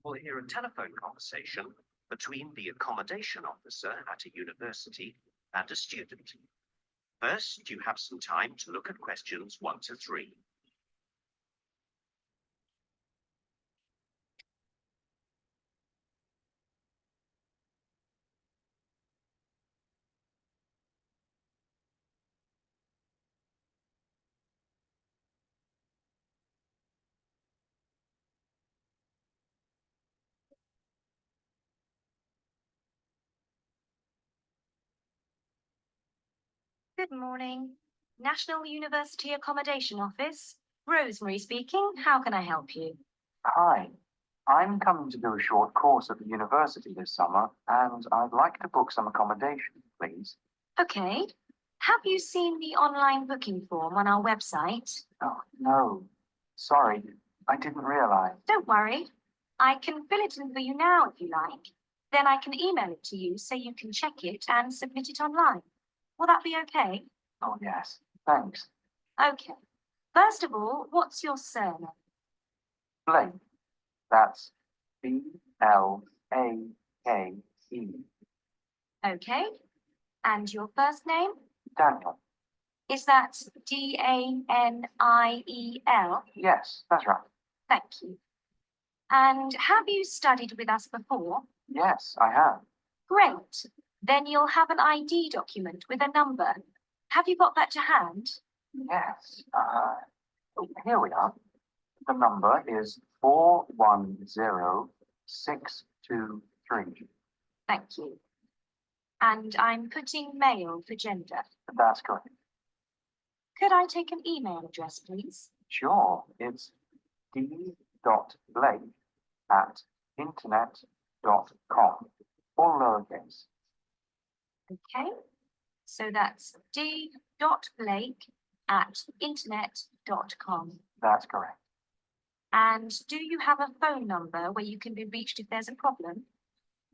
We'll hear a telephone conversation between the accommodation officer at a university and a student. First, you have some time to look at questions 1 to 3. Good morning. National University Accommodation Office. Rosemary speaking. How can I help you? Hi, I'm coming to do a short course at the university this summer, and I'd like to book some accommodation, please. Okay. Have you seen the online booking form on our website? Oh, no. Sorry, I didn't realize. Don't worry. I can fill it in for you now if you like. Then I can email it to you so you can check it and submit it online. Will that be okay? Oh, yes. Thanks. Okay. First of all, what's your surname? Blake. That's B-L-A-K-E. Okay. And your first name? Daniel. Is that D-A-N-I-E-L? Yes, that's right. Thank you. And have you studied with us before? Yes, I have. Great. Then you'll have an ID document with a number. Have you got that to hand? Yes. Here we are. The number is 410623. Thank you. And I'm putting male for gender. That's correct. Could I take an email address, please? Sure. It's d.blake@internet.com. All lowercase. Okay. So that's d.blake@internet.com. That's correct. And do you have a phone number where you can be reached if there's a problem?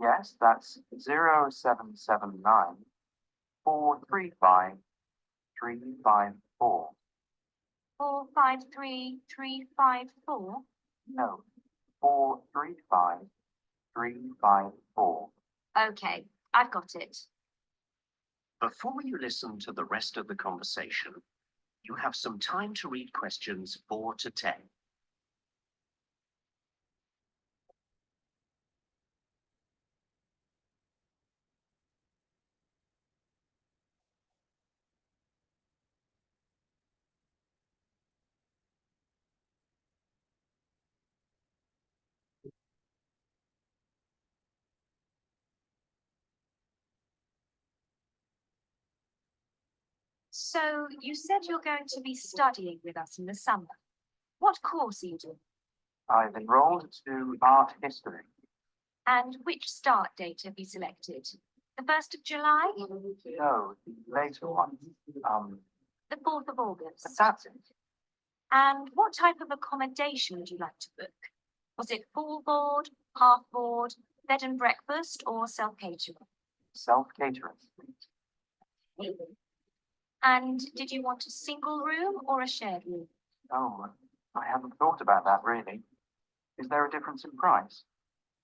Yes, that's 0779 435 354. 453354? No, 435 354. Okay, I've got it. Before you listen to the rest of the conversation, you have some time to read questions 4 to 10. So you said you're going to be studying with us in the summer. What course are you doing? I've enrolled to art history. And which start date have you selected? The 1st of July? No, the later one. The 4th of August? That's it. And what type of accommodation would you like to book? Was it full board, half board, bed and breakfast, or self-catering? Self-catering. And did you want a single room or a shared room? Oh, I haven't thought about that really. Is there a difference in price?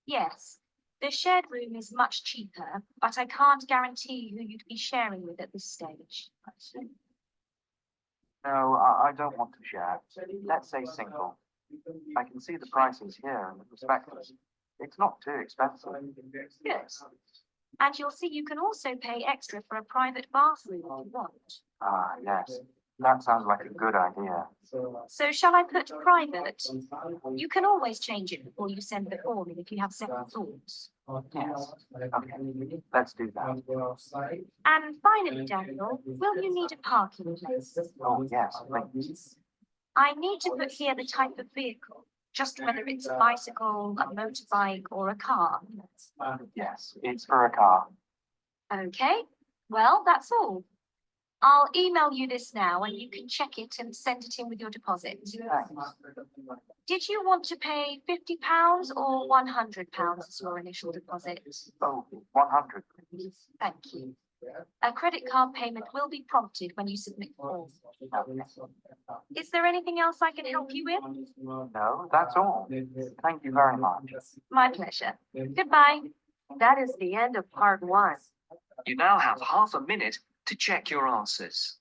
Yes. The shared room is much cheaper, but I can't guarantee who you'd be sharing with at this stage. I see. No, I don't want to share. Let's say single. I can see the prices here in the prospectus. It's not too expensive. Good. And you'll see you can also pay extra for a private bathroom if you want. Ah, yes. That sounds like a good idea. So shall I put private? You can always change it before you send the form in if you have second thoughts. Yes. Okay. Let's do that. And finally, Daniel, will you need a parking place? Oh, yes, please. I need to put here the type of vehicle, just whether it's a bicycle, a motorbike, or a car. Yes, it's for a car. Okay, well, that's all. I'll email you this now and you can check it and send it in with your deposit. Thanks. Did you want to pay £50 or £100 as your initial deposit? Oh, 100, please. Thank you. A credit card payment will be prompted when you submit the form. Is there anything else I can help you with? No, that's all. Thank you very much. My pleasure. Goodbye. That is the end of part 1. You now have half a minute to check your answers.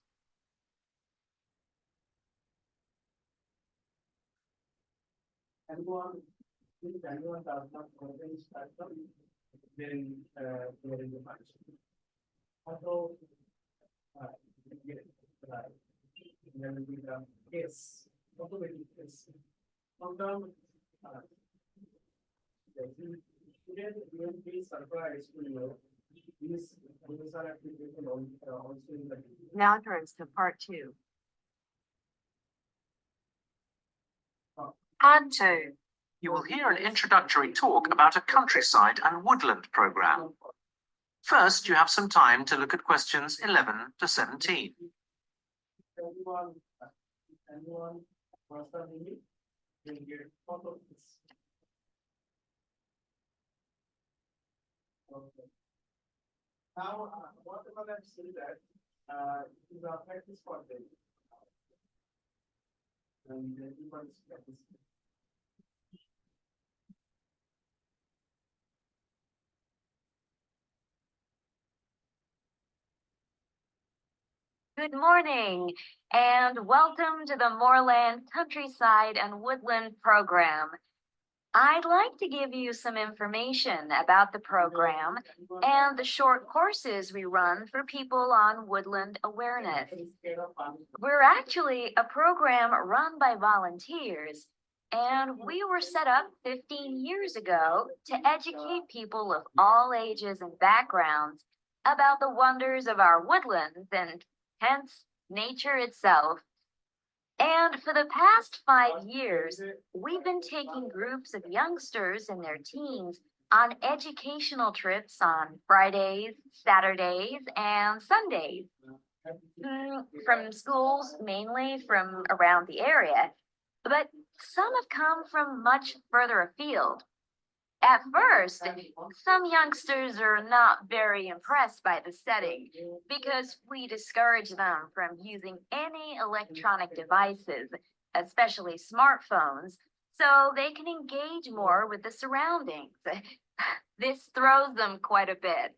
Now turns to part 2. Part 2. You will hear an introductory talk about a countryside and woodland program. First, you have some time to look at questions 11 to 17. Now, whatever I'm saying that is our practice for them. And everybody's practice. Good morning and welcome to the Moorland Countryside and Woodland Program. I'd like to give you some information about the program and the short courses we run for people on woodland awareness. We're actually a program run by volunteers, and we were set up 15 years ago to educate people of all ages and backgrounds about the wonders of our woodlands and hence nature itself. And for the past 5 years, we've been taking groups of youngsters and their teens on educational trips on Fridays, Saturdays, and Sundays. From schools, mainly from around the area, but some have come from much further afield. At first, some youngsters are not very impressed by the setting because we discourage them from using any electronic devices, especially smartphones, so they can engage more with the surroundings. This throws them quite a bit.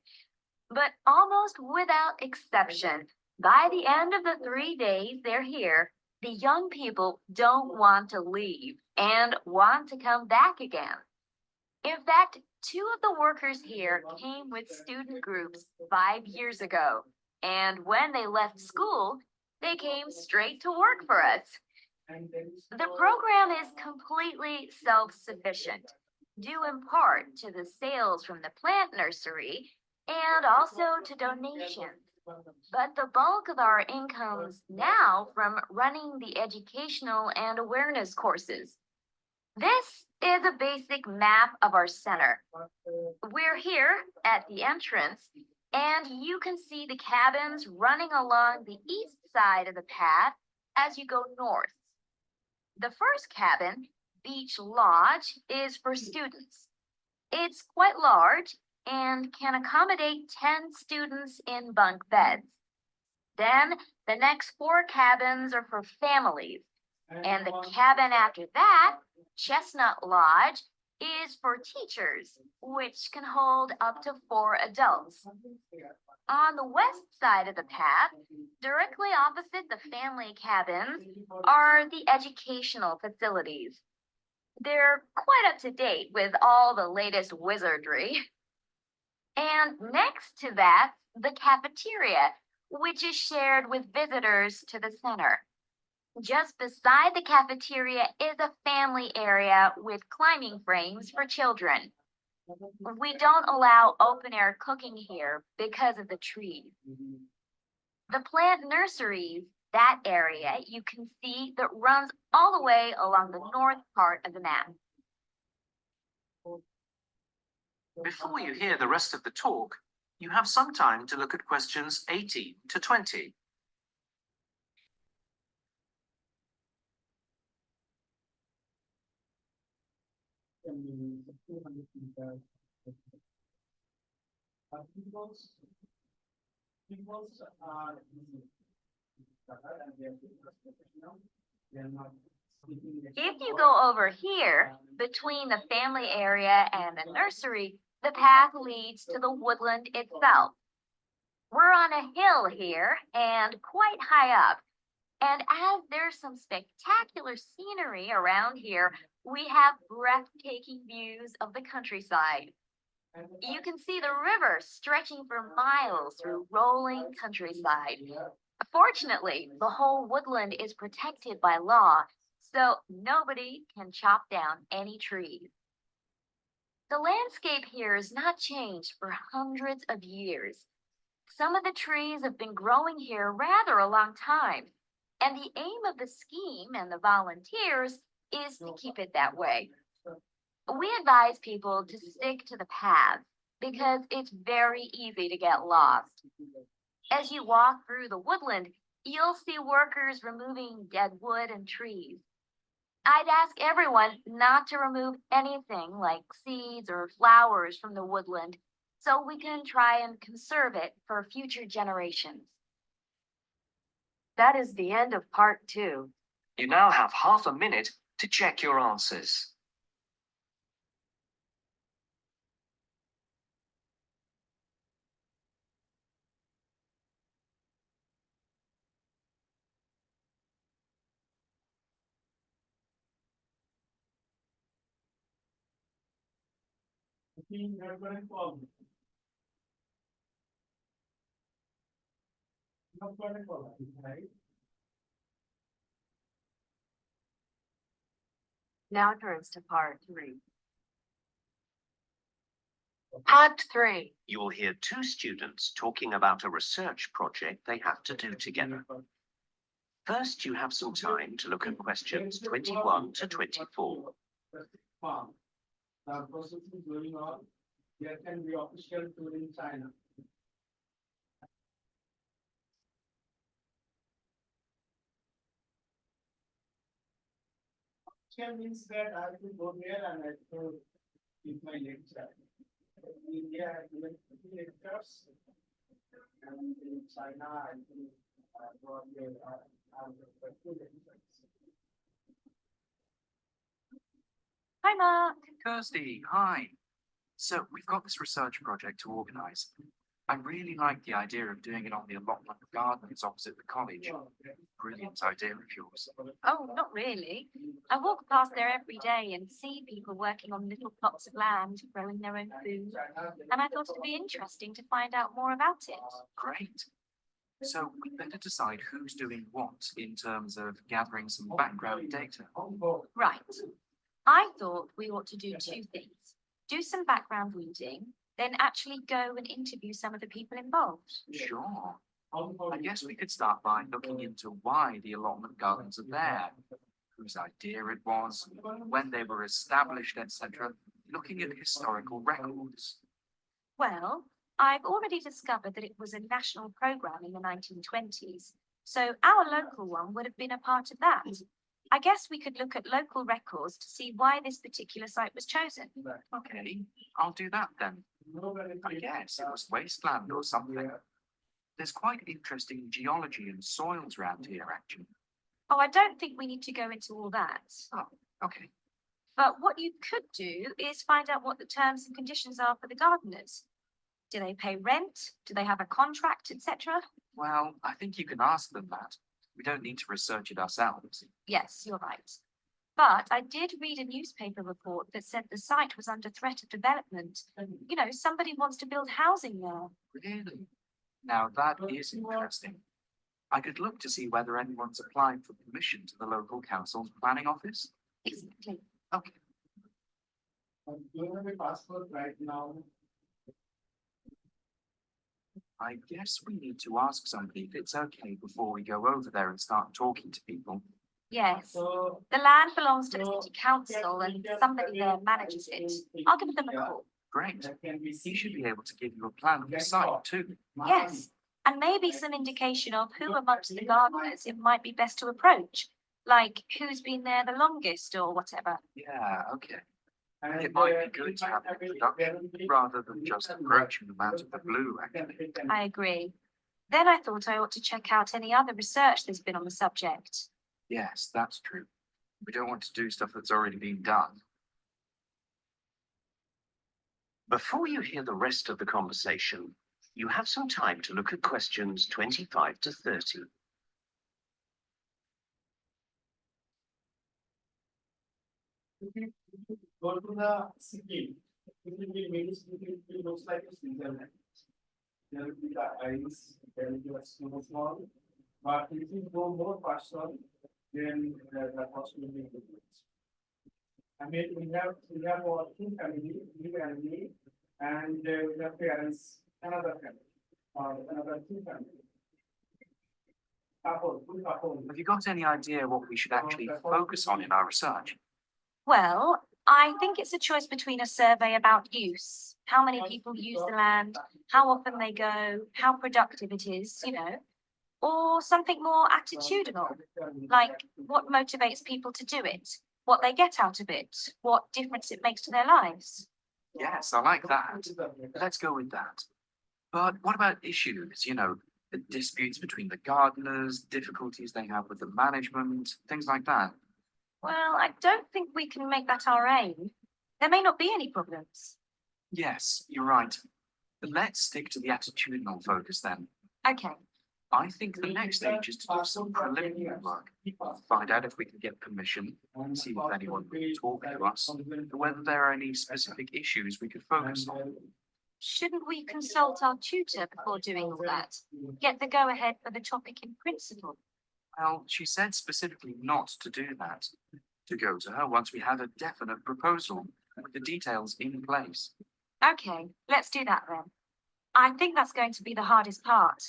But almost without exception, by the end of the 3 days they're here, the young people don't want to leave and want to come back again. In fact, 2 of the workers here came with student groups 5 years ago, and when they left school, they came straight to work for us. The program is completely self-sufficient, due in part to the sales from the plant nursery and also to donations. But the bulk of our income's now from running the educational and awareness courses. This is a basic map of our center. We're here at the entrance, and you can see the cabins running along the east side of the path as you go north. The first cabin, Beach Lodge, is for students. It's quite large and can accommodate 10 students in bunk beds. Then the next 4 cabins are for families, and the cabin after that, Chestnut Lodge, is for teachers, which can hold up to 4 adults. On the west side of the path, directly opposite the family cabins, are the educational facilities. They're quite up to date with all the latest wizardry. And next to that, the cafeteria, which is shared with visitors to the center. Just beside the cafeteria is a family area with climbing frames for children. We don't allow open-air cooking here because of the trees. The plant nurseries, that area you can see that runs all the way along the north part of the map. Before you hear the rest of the talk, you have some time to look at questions 18 to 20. Peoples are easy. And they are professional. They are not speaking. If you go over here, between the family area and the nursery, the path leads to the woodland itself. We're on a hill here and quite high up. And as there's some spectacular scenery around here, we have breathtaking views of the countryside. You can see the river stretching for miles through rolling countryside. Fortunately, the whole woodland is protected by law, so nobody can chop down any trees. The landscape here has not changed for hundreds of years. Some of the trees have been growing here rather a long time, and the aim of the scheme and the volunteers is to keep it that way. We advise people to stick to the path because it's very easy to get lost. As you walk through the woodland, you'll see workers removing dead wood and trees. I'd ask everyone not to remove anything like seeds or flowers from the woodland so we can try and conserve it for future generations. That is the end of part 2. You now have half a minute to check your answers. Team member involvement. Not going to right? Now turns to part 3. Part 3. You will hear two students talking about a research project they have to do together. First, you have some time to look at questions 21 to 24. Farm. The process is going on. There can be official tour in China. Official means that I have to go there and I have to give my lecture. In India, I have given 50 lectures. And in China, I think go there, I have 2 lectures. Hi, Mark. Kirsty, hi. So we've got this research project to organise. I really like the idea of doing it on the allotment of gardens opposite the college. Brilliant idea of yours. Oh, not really. I walk past there every day and see people working on little plots of land, growing their own food, and I thought it'd be interesting to find out more about it. Great. So we better decide who's doing what in terms of gathering some background data. Right. I thought we ought to do 2 things. Do some background reading, then actually go and interview some of the people involved. Sure. I guess we could start by looking into why the allotment gardens are there, whose idea it was, when they were established, etc. Looking at historical records. Well, I've already discovered that it was a national program in the 1920s, so our local one would have been a part of that. I guess we could look at local records to see why this particular site was chosen. Okay, I'll do that then. I guess it was wasteland or something. There's quite interesting geology and soils around here, actually. Oh, I don't think we need to go into all that. Oh, okay. But what you could do is find out what the terms and conditions are for the gardeners. Do they pay rent? Do they have a contract, etc.? Well, I think you can ask them that. We don't need to research it ourselves. Yes, you're right. But I did read a newspaper report that said the site was under threat of development. You know, somebody wants to build housing there. Really? Now that is interesting. I could look to see whether anyone's applied for permission to the local council's planning office. Exactly. Okay. Do you have a passport right now? I guess we need to ask somebody if it's okay before we go over there and start talking to people. Yes. So, The land belongs to the city council and somebody there manages it. I'll give them a call. Great. that can be He should seen. be able to give you a plan of the site too. Yes, and maybe some indication of who amongst the gardeners it might be best to approach, like who's been there the longest or whatever. Yeah, okay. And It might be good to have an introduction rather than just approaching them out of the blue, actually. I agree. Then I thought I ought to check out any other research there's been on the subject. Yes, that's true. We don't want to do stuff that's already been done. Before you hear the rest of the conversation, you have some time to look at questions 25 to 30. Go to the Sikkim. It looks like a Switzerland. There will be the ice, there will be a snowfall. But if you go more faster, then the cost will be different. I mean, we have our two family, me and me, and we have parents, another family, or another two family. Two couple. Have you got any idea what we should actually focus on in our research? Well, I think it's a choice between a survey about use, how many people use the land, how often they go, how productive it is, or something more attitudinal, like what motivates people to do it, what they get out of it, what difference it makes to their lives. Yes, I like that. Let's go with that. But what about issues? The disputes between the gardeners, difficulties they have with the management, things like that. Well, I don't think we can make that our aim. There may not be any problems. Yes, you're right. Let's stick to the attitudinal focus then. Okay, I think the next stage is to do some preliminary work. Find out if we can get permission, see if anyone will talk to us, and whether there are any specific issues we could focus on. shouldn't we consult our tutor before doing all that? Get the go-ahead for the topic in principle? Well, she said specifically not to do that, to go to her once we had a definite proposal with the details in place. Okay, let's do that then. I think that's going to be the hardest part.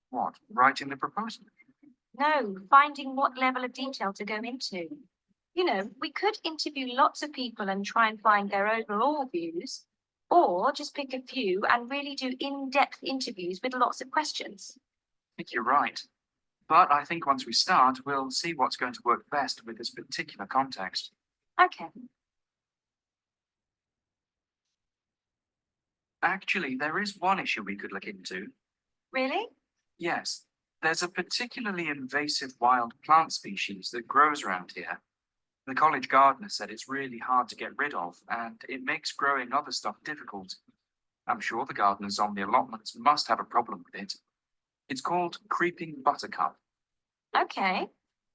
What, writing the proposal? No, finding what level of detail to go into. We could interview lots of people and try and find their overall views, or just pick a few and really do in-depth interviews with lots of questions. I think you're right. But I think once we start, we'll see what's going to work best with this particular context. Okay, Actually, there is one issue we could look into. really? Yes, there's a particularly invasive wild plant species that grows around here. The college gardener said it's really hard to get rid of, and it makes growing other stuff difficult. I'm sure the gardeners on the allotments must have a problem with it. It's called creeping buttercup. Okay.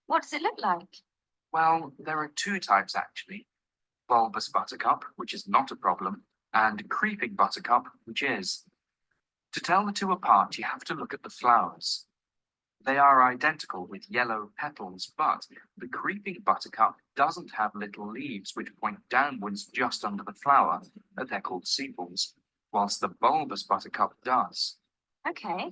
What does it look like? Well, there are two types actually. Bulbous buttercup, which is not a problem, and creeping buttercup, which is. To tell the two apart, you have to look at the flowers. They are identical with yellow petals, but the creeping buttercup doesn't have little leaves which point downwards just under the flower, they're called sepals, whilst the bulbous buttercup does. Okay.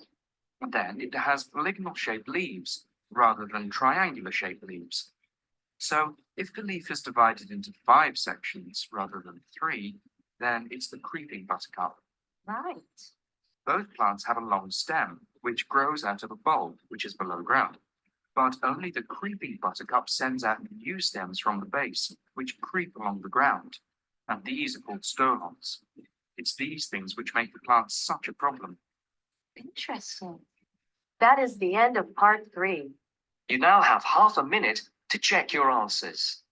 And then it has polygonal-shaped leaves, rather than triangular-shaped leaves. So if the leaf is divided into 5 sections rather than 3, then it's the creeping buttercup. Right. Both plants have a long stem, which grows out of a bulb, which is below ground. But only the creeping buttercup sends out new stems from the base, which creep along the ground. And these are called stolons. It's these things which make the plant such a problem. Interesting. That is the end of part 3. You now have half a minute to check your answers.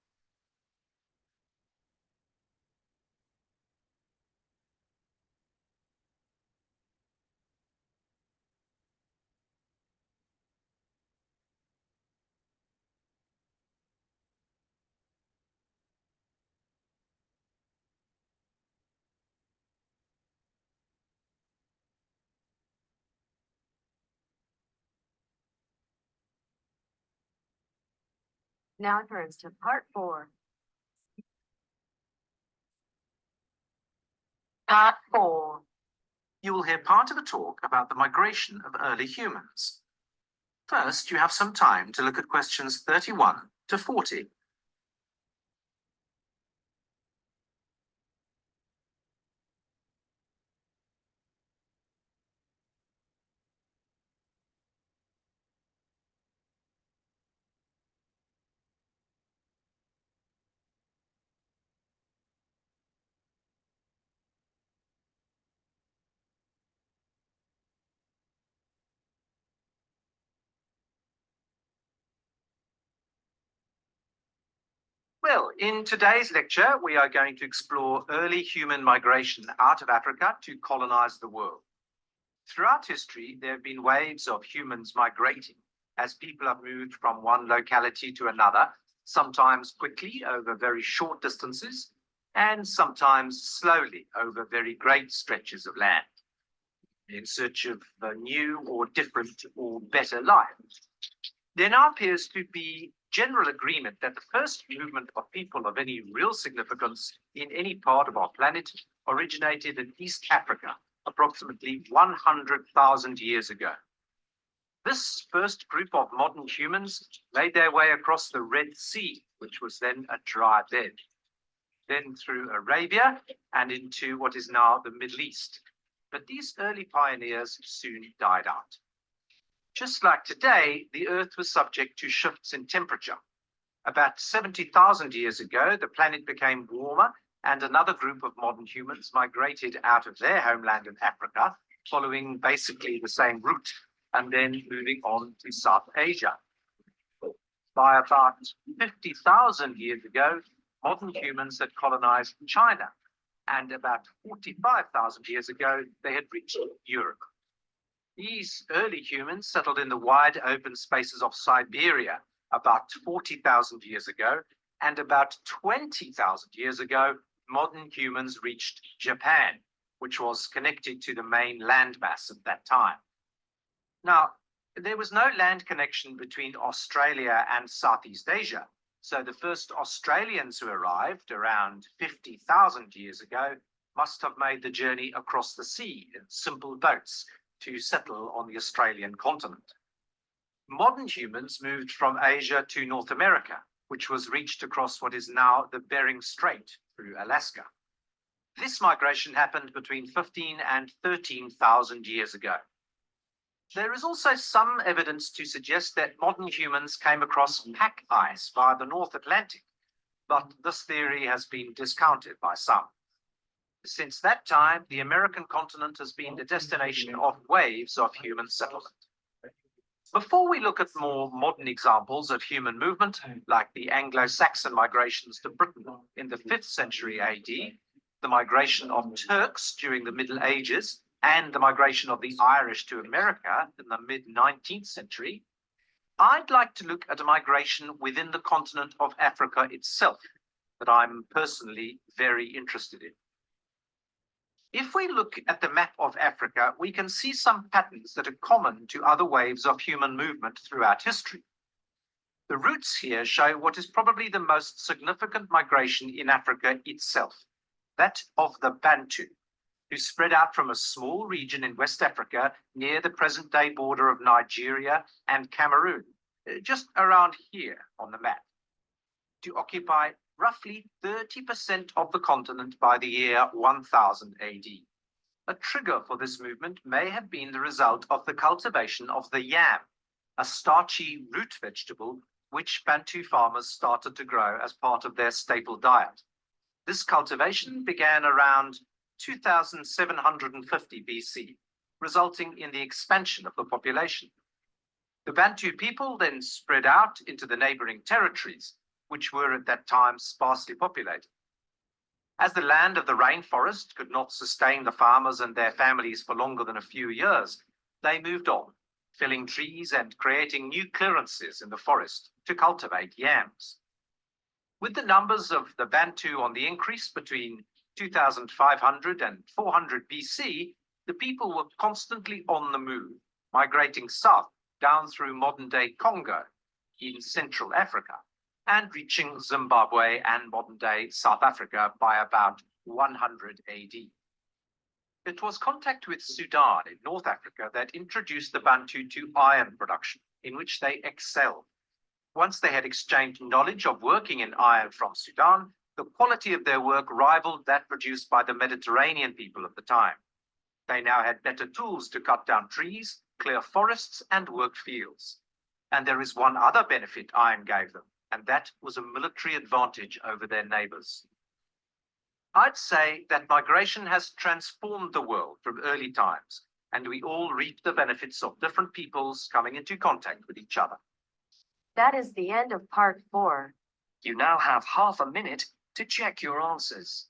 Now it turns to part 4. Part 4. You will hear part of a talk about the migration of early humans. First, you have some time to look at questions 31 to 40. Well, in today's lecture, we are going to explore early human migration out of Africa to colonize the world. Throughout history, there have been waves of humans migrating as people have moved from one locality to another, sometimes quickly over very short distances, and sometimes slowly over very great stretches of land, in search of a new or different or better life. There now appears to be general agreement that the first movement of people of any real significance in any part of our planet originated in East Africa, approximately 100,000 years ago. This first group of modern humans made their way across the Red Sea, which was then a dry bed, then through Arabia and into what is now the Middle East. But these early pioneers soon died out. Just like today, the Earth was subject to shifts in temperature. About 70,000 years ago, the planet became warmer, and another group of modern humans migrated out of their homeland in Africa, following basically the same route, and then moving on to South Asia. By about 50,000 years ago, modern humans had colonized China, and about 45,000 years ago, they had reached Europe. These early humans settled in the wide open spaces of Siberia about 40,000 years ago, and about 20,000 years ago, modern humans reached Japan, which was connected to the main landmass at that time. Now, there was no land connection between Australia and Southeast Asia, so the first Australians who arrived around 50,000 years ago must have made the journey across the sea in simple boats to settle on the Australian continent. Modern humans moved from Asia to North America, which was reached across what is now the Bering Strait through Alaska. This migration happened between 15 and 13,000 years ago. There is also some evidence to suggest that modern humans came across pack ice via the North Atlantic, but this theory has been discounted by some. Since that time, the American continent has been the destination of waves of human settlement. Before we look at more modern examples of human movement, like the Anglo-Saxon migrations to Britain in the 5th century AD, the migration of Turks during the Middle Ages, and the migration of the Irish to America in the mid-19th century, I'd like to look at a migration within the continent of Africa itself that I'm personally very interested in. If we look at the map of Africa, we can see some patterns that are common to other waves of human movement throughout history. The routes here show what is probably the most significant migration in Africa itself, that of the Bantu, who spread out from a small region in West Africa near the present-day border of Nigeria and Cameroon, just around here on the map, to occupy roughly 30% of the continent by the year 1000 AD. A trigger for this movement may have been the result of the cultivation of the yam, a starchy root vegetable which Bantu farmers started to grow as part of their staple diet. This cultivation began around 2750 BC, resulting in the expansion of the population. The Bantu people then spread out into the neighboring territories, which were at that time sparsely populated. As the land of the rainforest could not sustain the farmers and their families for longer than a few years, they moved on, felling trees and creating new clearances in the forest to cultivate yams. With the numbers of the Bantu on the increase between 2500 and 400 BC, the people were constantly on the move, migrating south down through modern-day Congo in Central Africa, and reaching Zimbabwe and modern-day South Africa by about 100 AD. It was contact with Sudan in North Africa that introduced the Bantu to iron production, in which they excelled. Once they had exchanged knowledge of working in iron from Sudan, the quality of their work rivaled that produced by the Mediterranean people of the time. They now had better tools to cut down trees, clear forests, and work fields. And there is one other benefit iron gave them, and that was a military advantage over their neighbors. I'd say that migration has transformed the world from early times, and we all reap the benefits of different peoples coming into contact with each other. That is the end of part 4. You now have half a minute to check your answers.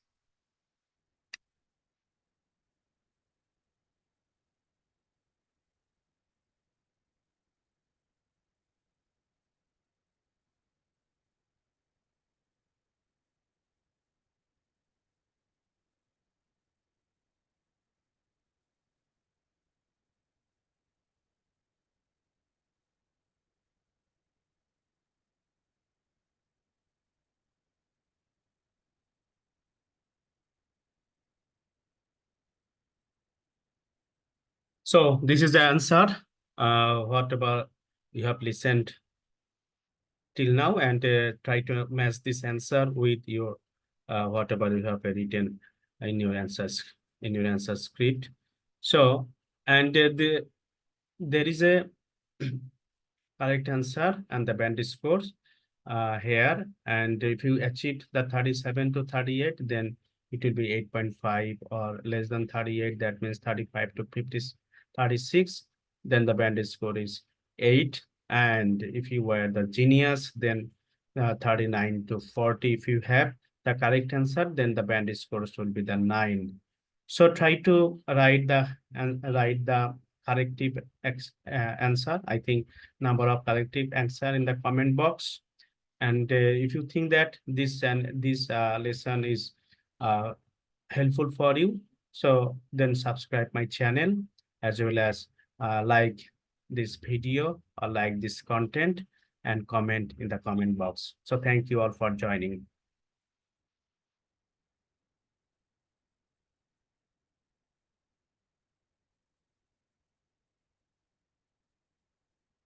So this is the answer. What about you have listened till now and try to match this answer with your whatever you have written in your answer script. So and there is a correct answer and the band scores here. And if you achieve the 37 to 38, then it will be 8.5, or less than 38, that means 35 to 50, 36, then the band score is 8. And if you were the genius, then 39 to 40. If you have the correct answer, then the band scores will be the 9. So try to write the corrective answer. I think number of corrective answer in the comment box. And if you think that this lesson is uh, helpful for you, so then subscribe my channel, as well as like this video or like this content, and comment in the comment box. So thank you all for joining.